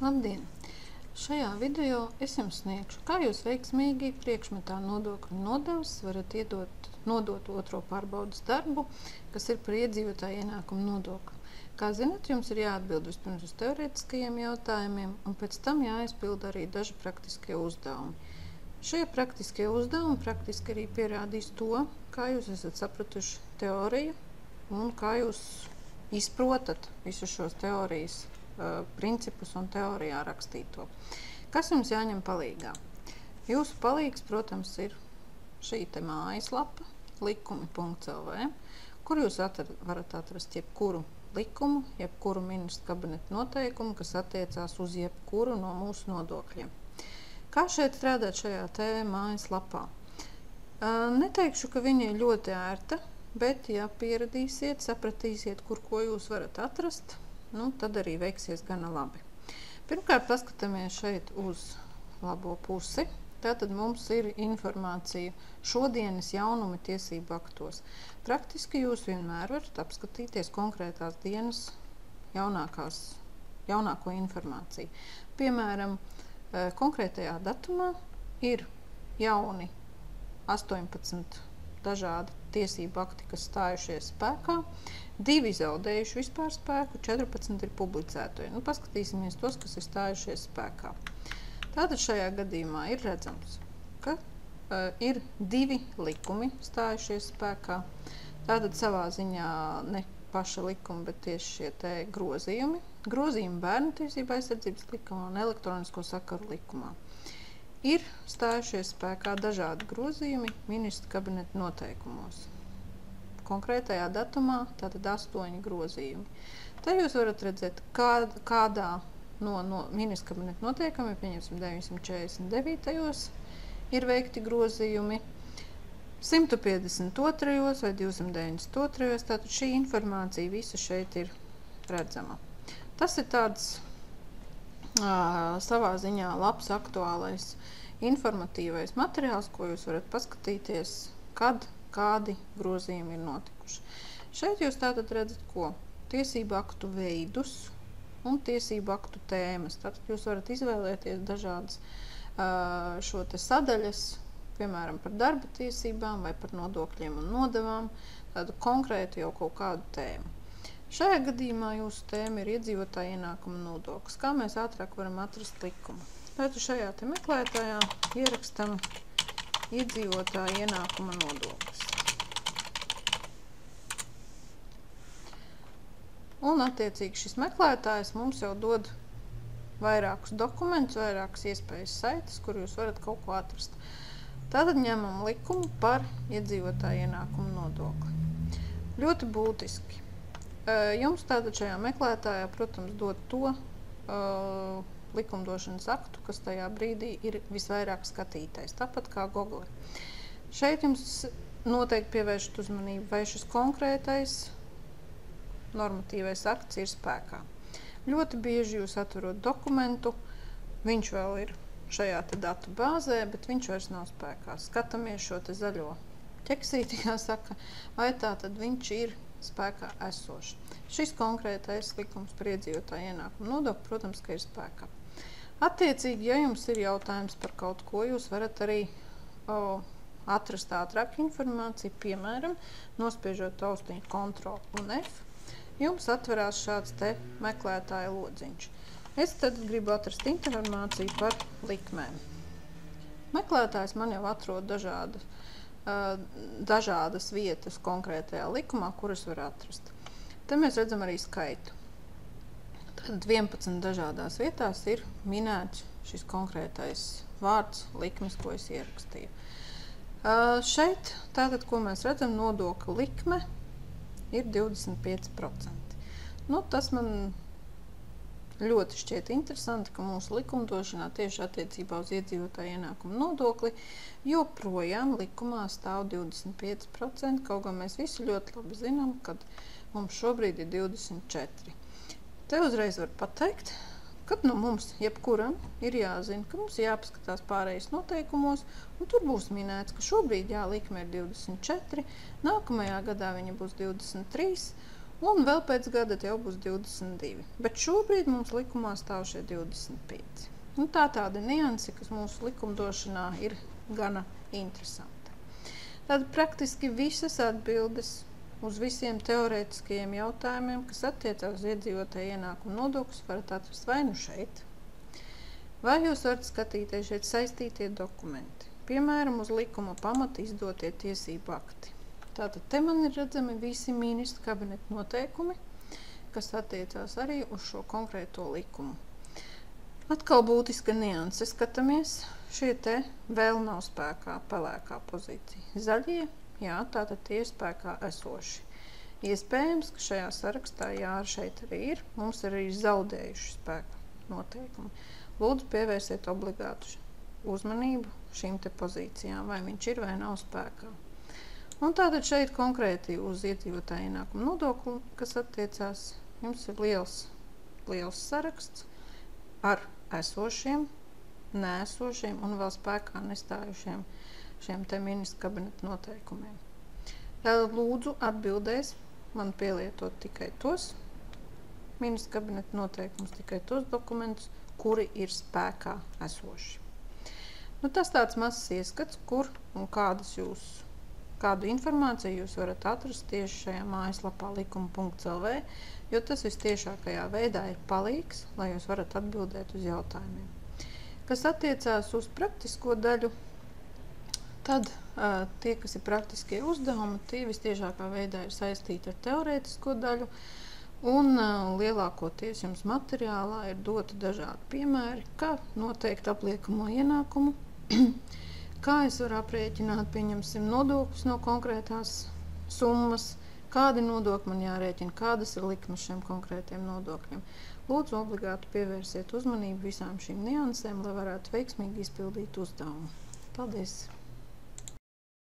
Labdien! Šajā video es jums sniegšu, kā jūs veiksmīgi priekšmetā nodokļu nodevas varat nodot otro pārbaudas darbu, kas ir par iedzīvotāju ienākumu nodokli. Kā zināt, jums ir jāatbild vispirms uz teorētiskajiem jautājumiem, un pēc tam jāizpild arī daži praktiskie uzdevumi. Šie praktiskie uzdevumi praktiski arī pierādīs to, kā jūs esat sapratuši teoriju un kā jūs izprotat visus šos teorijas principus un teorijā rakstīto. Kas jums jāņem palīgā? Jūsu palīgs, protams, ir šī te mājaslapa likumi.lv, kur jūs varat atrast jebkuru likumu, jebkuru ministra kabineta noteikumu, kas attiecās uz jebkuru no mūsu nodokļiem. Kā šeit strādāt šajā te mājaslapā? Neteikšu, ka viņa ir ļoti ērta, bet ja pieradīsiet, sapratīsiet, ko jūs varat atrast, tad arī veiksies gana labi. Pirmkārt, paskatāmies šeit uz labo pusi. Tātad mums ir informācija šodienas jaunumi tiesību aktos. Praktiski jūs vienmēr varat apskatīties konkrētās dienas jaunāko informāciju. Piemēram, konkrētajā datumā ir jauni 18 dažādi tiesību akti, kas stājušies spēkā, 2 zaudējuši vispār spēku, 14 ir publicēti. Paskatīsimies tos, kas ir stājušies spēkā. Tātad šajā gadījumā ir redzams, ka ir 2 likumi stājušies spēkā. Tātad savā ziņā ne paša likuma, bet tieši šie te grozījumi. Grozījumi Bērnu tiesību aizsardzības likumā un elektronisko sakaru likumā. Ir stājušies spēkā dažādi grozījumi ministra kabineta noteikumos. Konkrētajā datumā tātad 8 grozījumi. Te jūs varat redzēt, kādā no ministra kabineta noteikumiem, pieņemsim 949. ir veikti grozījumi, 152. vai 292. Tātad šī informācija visa šeit ir redzama. Tas ir tāds savā ziņā labs, aktuālais, informatīvais materiāls, ko jūs varat paskatīties, kad kādi grozījumi ir notikuši. Šeit jūs tātad redzat, ko? Tiesību aktu veidus un tiesību aktu tēmas. Tātad jūs varat izvēlēties dažādas šo te sadaļas, piemēram, par darba tiesībām vai par nodokļiem un nodevām, tādu konkrētu jau kaut kādu tēmu. Šajā gadījumā jūsu tēma ir iedzīvotāja ienākuma nodoklis. Kā mēs ātrāk varam atrast likumu? Tātad šajā te meklētājā ierakstam iedzīvotāja ienākuma nodoklis. Un attiecīgi šis meklētājs mums jau dod vairākus dokumentus, vairākas iespējas saites, kur jūs varat kaut ko atrast. Tātad ņemam likumu par iedzīvotāja ienākuma nodokli. Ļoti būtiski. Jums tātad šajā meklētājā, protams, dod to likumdošanas aktu, kas tajā brīdī ir visvairāk skatītais, tāpat kā Google. Šeit jums noteikti pievēršat uzmanību, vai šis konkrētais normatīvais akts ir spēkā. Ļoti bieži jūs atverot dokumentu, viņš vēl ir šajā te datu bāzē, bet viņš vairs nav spēkā. Skatāmies šo te zaļo ķeksīti, kā saka, vai tā tad viņš ir spēkā esoši. Šis konkrētais likums par iedzīvotāju ienākumu nodokli, protams, ka ir spēkā. Attiecīgi, ja jums ir jautājums par kaut ko, jūs varat arī atrast ātrāk informāciju, piemēram, nospiežot taustiņu Ctrl un F, jums atverās šāds te meklētāja lodziņš. Es tad gribu atrast informāciju par likmēm. Meklētājs man jau atrod dažādas vietas konkrētajā likumā, kuras var atrast. Te mēs redzam arī skaitu. Tad 11 dažādās vietās ir minēts šis konkrētais vārds, likmes, ko es ierakstīju. Šeit tātad, ko mēs redzam, nodokļa likme ir 25%. Tas man ļoti šķiet interesanti, ka mūsu likumdošanā tieši attiecībā uz iedzīvotāju ienākumu nodokli joprojām likumā stāv 25%, kaut gan mēs visi ļoti labi zinām, kad mums šobrīd ir 24%. Te uzreiz var pateikt, ka mums jebkuram ir jāzina, ka mums jāpaskatās pārējais noteikumos, un tur būs minēts, ka šobrīd likme ir 24, nākamajā gadā viņa būs 23, Un vēl pēc gada jau būs 22. Bet šobrīd mums likumā stāv šie 25. Un tāda nianse, kas mūsu likumdošanā ir gana interesanta. Tad praktiski visas atbildes uz visiem teorētiskajiem jautājumiem, kas attiecās uz iedzīvotāju ienākumu nodokļus, varat atrast vai nu šeit, vai jūs varat skatīties šeit saistītie dokumenti. Piemēram, uz likuma pamata izdotie tiesību akti. Tātad te man ir redzami visi ministru kabineta noteikumi, kas attiecās arī uz šo konkrēto likumu. Atkal būtiska nianse. Skatāmies, šie te vēl nav spēkā pelēkā pozīcija. Zaļie, jā, tātad tie ir spēkā esoši. Iespējams, ka šajā sarakstā, jā, šeit arī ir, mums ir arī zaudējuši spēku noteikumi. Lūdzu, pievērsiet obligātu uzmanību šīm te pozīcijām, vai viņš ir vai nav spēkā. Un tātad šeit konkrēti uz iedzīvotāju ienākumu nodokli, kas attiecās, jums ir liels saraksts ar esošiem, neesošiem un vēl spēkā nestājušiem šiem te ministru kabineta noteikumiem. Lūdzu, atbildēs man pielietot tikai tos ministru kabineta noteikumus, tikai tos dokumentus, kuri ir spēkā esoši. Nu, tas tāds mazs ieskats, kur un kādu informāciju jūs varat atrast tieši šajā mājaslapā likuma.lv, jo tas vistiešākajā veidā ir palīgs, lai jūs varat atbildēt uz jautājumiem. Kas attiecās uz praktisko daļu, tad tie, kas ir praktiskie uzdevumi, tie vistiešākā veidā ir saistīti ar teorētisko daļu, un lielākoties jums materiālā ir doti dažādi piemēri, kā noteikt apliekamo ienākumu, kā es varu aprēķināt, pieņemsim, nodokļus no konkrētās summas, kādi nodokļi man jārēķina, kādas ir likmes šiem konkrētiem nodokļiem. Lūdzu, obligāti pievērsiet uzmanību visām šīm niansēm, lai varētu veiksmīgi izpildīt uzdevumu. Paldies!